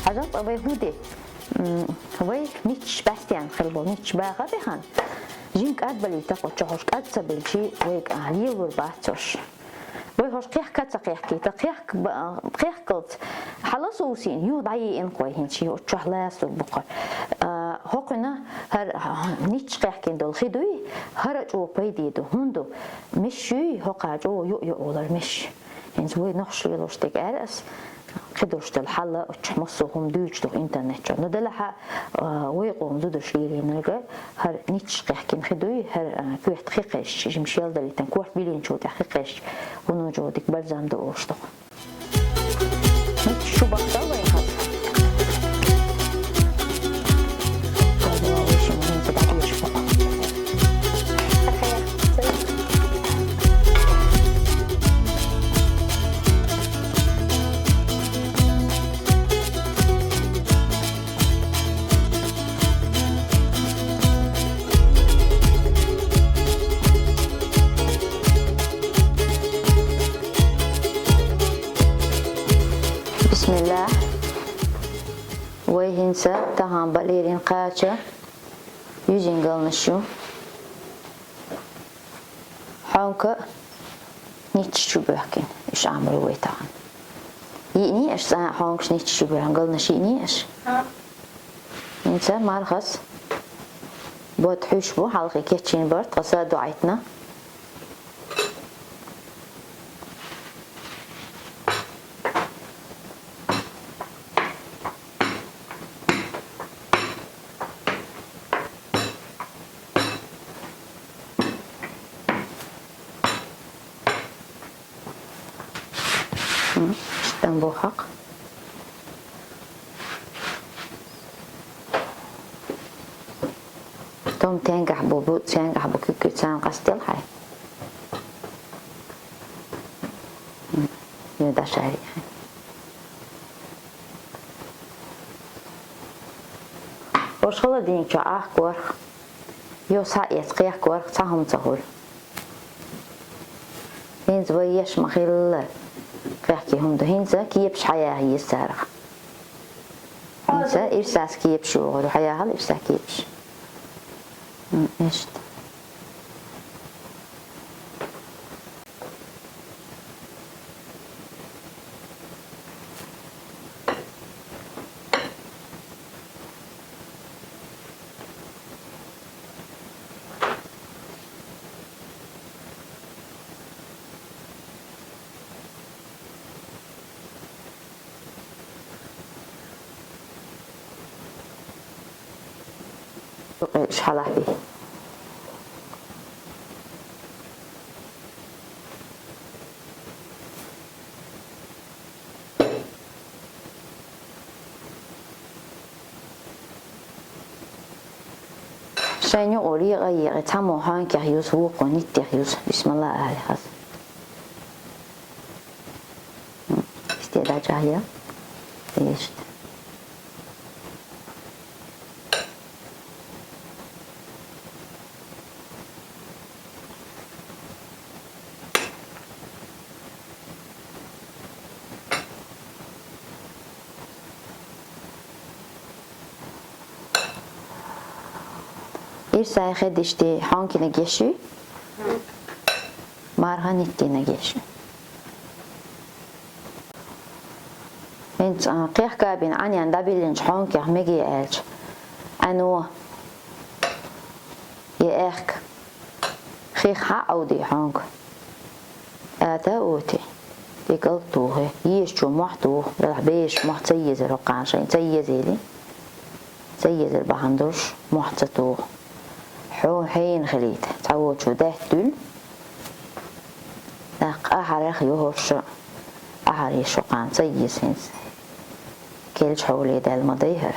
عجب أبي هودي هواي نيتش باستيان خلبو نيتش باغا بيخان جينك أدبلي تقو تشوش أدسبل شي ويك أهليور باتوش ويهوش قيح كتقيح كي قيح قلت حلاس وسين يو ضعي إن قوي هنشي وتشهلاس وبقر هوقنا هر نيتش قيح كين دول خدوي هرج أو بيدي دو هندو مشي هوقاج أو يو أولر مش هنز وي نخش يلوش تك أرس خدوش الحلة وتشمسوهم دوج دو إنترنت شو ندلها ويقوم زودش ليلي نرجع هر نيتش قيحكين خدوي هر كويح تحقيقش جمشيال دلي تنكوح بيلين شو تحقيقش ونوجو ديك برزام دو أوشتو نيتش شو بقى وين هذا بسم الله ويهنسا تهان بليرين قاچا يوجين قلنشو حونك نيتشو بحكين ايش عملوا ويتان يني ايش حونك نيتشو بحكين قلنش يني ايش ينسا مارخص بود حوشبو حلقي كيتشين برد قصاد دعيتنا تنبوحق توم تنجح بوبوت تنجح بكوكو تنقستل هاي يودا شاري وشغله دين جاء كور يو سايت قيا كور تهم تقول هنز ويش مخيل قيحكي هم ده هنزا كيبش حياة هي السارة هنزا إرساس كيبش وغدو حياة هل إرساس كيبش إيش إيش حلا بيه شينو أولي غير تامو هان كيوس هو قنيت كيوس بسم الله أهل خاص استعداد جاهية إيش İrsa xedişti hankine geçi marhan ettiğine geçi انت قيح كابين عني عند بيلنج حونك يحمجي يالج أنو يأخك خيخ حق أودي حونك آتا أوتي يقلطوه يشو محتوه رح بيش محت سيز الرقاشين سيزيلي سيز البحندرش محتتوه حو حين خليت تعود شو ده دول داق أحرق يهرش أحرق شقان سيز هنس كيلش حولي ده المضيهر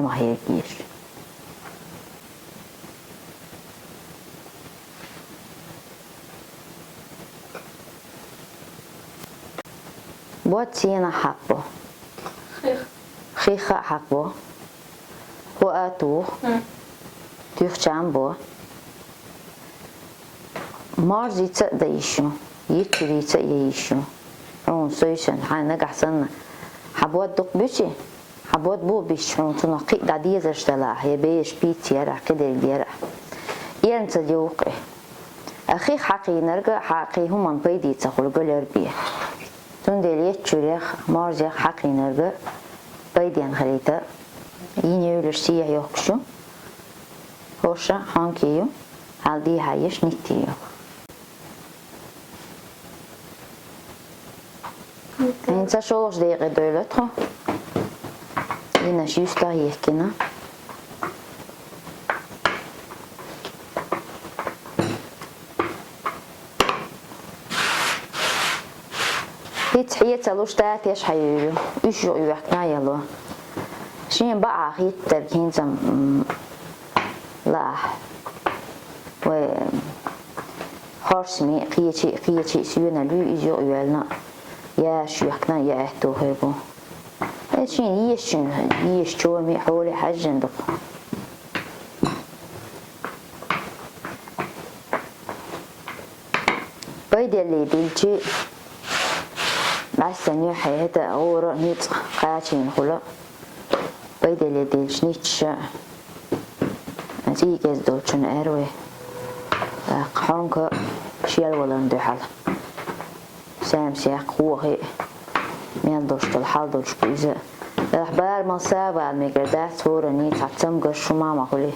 ما هيجيش بوت سينا حقبه خيخة حقبه هو أتو تيخشان بو مارزي تقديشو يتري تقيشو عون سويشن حان نجح سنة حبوت دق بيشي حبوت بو بيش عون تنقي دادية زرشتلا هي بيش بيت يرح كده يرح يرنت ديوقي أخي حقي نرجع حقي هم من بيدي تقول قلر بيه تندليت شريخ مارزي حقي نرجع بيدي انخليتا ينيولر سيح يوكشو هوشا حانكيو هالدي هايش نيتيو انت شولش دقيقة دولتها ينش يشتا يحكينا هيت تلوش تاتيش حيولو يشو يوحكنا يلو شين بقى هيت تركين زم لا و هارسمي قيتي سيونا لو يجو يولنا يا شو يحكنا يا اهتو هيبو شين يشو مي حولي حجن دق بيدي اللي دلتي بس نيو حياته أورا نيت قاعدين خلا بيدي اللي دلش نيتش نتيجة دولشن أروي قحونك شيل ولا ندحل سامسي قوه مين دوشت الحال دوش كويزة الأخبار ما سابع المقردات صورة نيت عتمقش شو ما مقولي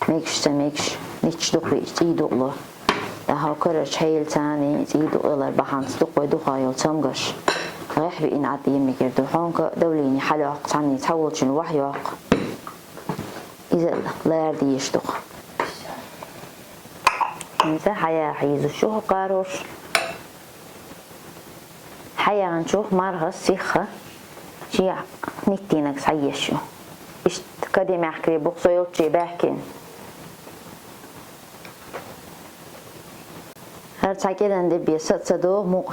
ميكش نيتش دقي تيدو الله هاو كرش هيل تاني تيدو الله بحانت دقي دقا يلتمقش غيح بإن عدي مقردو حونك دوليني حلق تاني تحول شنو وحياق إذا لا يردي يشتق إذا حيا حيزو شو قاروش حيا عنشوف مرة سيخة شيع نتينك سعيشو إشت كدي محكري بقصو يوتشي باكين هر تاكيدن دي بيسات صدوه مو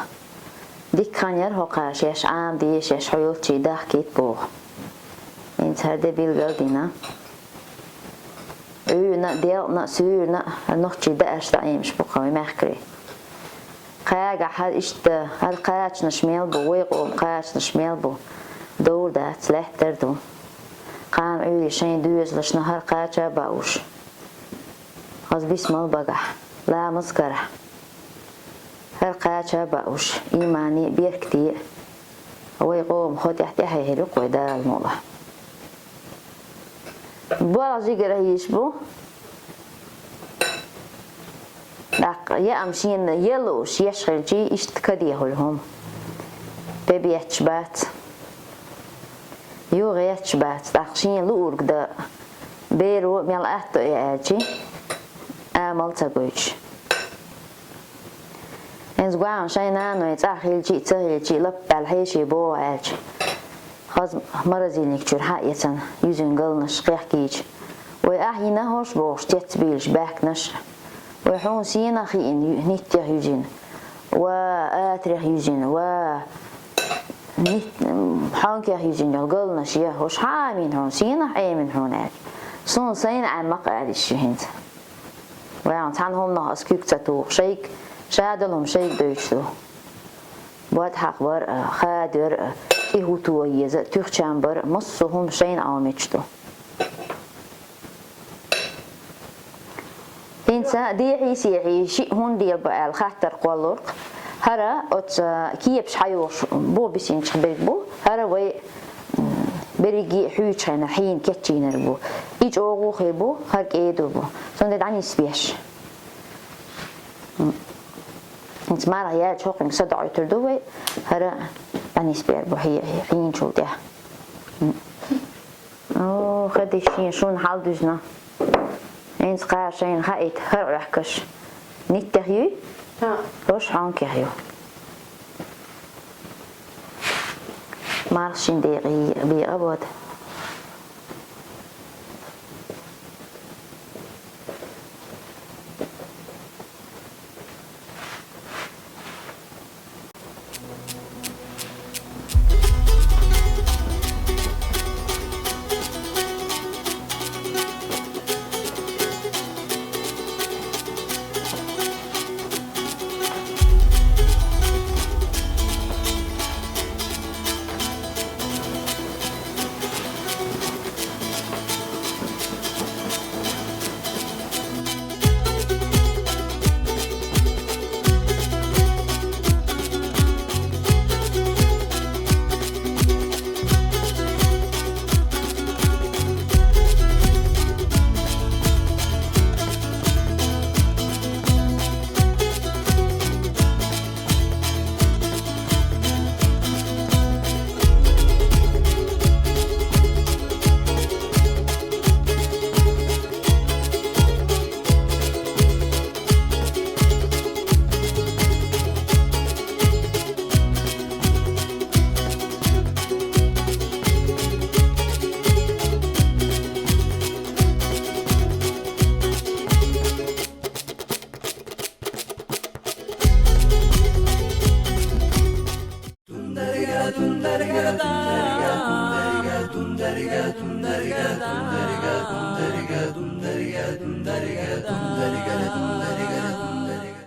ديك كان يرهو قاشيش عام ديشيش حيوتشي داكيت بوغ انت هر دي بيلغلدينا أنا ديالنا سوينا نختي داش تعيمش بقوي محكري قاعة هاد إشت هاد قاعة نشميل بو ويقوم قاعة نشميل بو دور ده تلاح تردو قام عيلي شين دوز لش نهار قاعة باوش خاص بسم البقح لا مسكرة هاد قاعة باوش إيماني بيركتي ويقوم خد يحتي هيهلق ويدا الموضة بولا جيجر هيشبو يا أمشين يلوش يشغل جي إشتكديه لهم ببي يتشبات يو غيتشبات داخشين لورق دا بيرو ميال أهتو يأجي آمال تقويش إنز قوان شاينانو يتاخيل جي تغيل جي لب بالحيشي بو أجي خاص مرزينك جور حقيقة يوزن قلنش قيحكيج وأحينا هوش بوش تتبيلش باكنش ويحون سينا خيين نيتيح يوزن وآتريح يوزن حانكيح يوزن قلنش يهوش حامين هون سينا حامين هون آج صون سين عن مقعد الشهنت ويعني تعنهم نهاس كيكتاتو شيك شادلهم شيك دوشتو بود حق بر خادر إهوتو يزا تخشان بر مصهم شين عامشتو إنسا ديعي سيعي شيء هون دي بقى الخاطر قولورق هرا أت كيبش حيوش بو بسين شبرك بو هرا وي بريجي حيوش هنا حين كتشينر بو إيج أوغو خيبو هرك إيدو بو سندد عني سبيش انت ما رأيت شوقين صدعوا تردوي هرا عني سبير بو هي حين شو ده أوه خدي شين شون حال دوزنا انت قاشين خايت هر رحكش نتغيو روش حانكيو مارشين ديغي بيغبود dum dariga dum dariga dum dariga dum dariga dum dariga dum dariga dum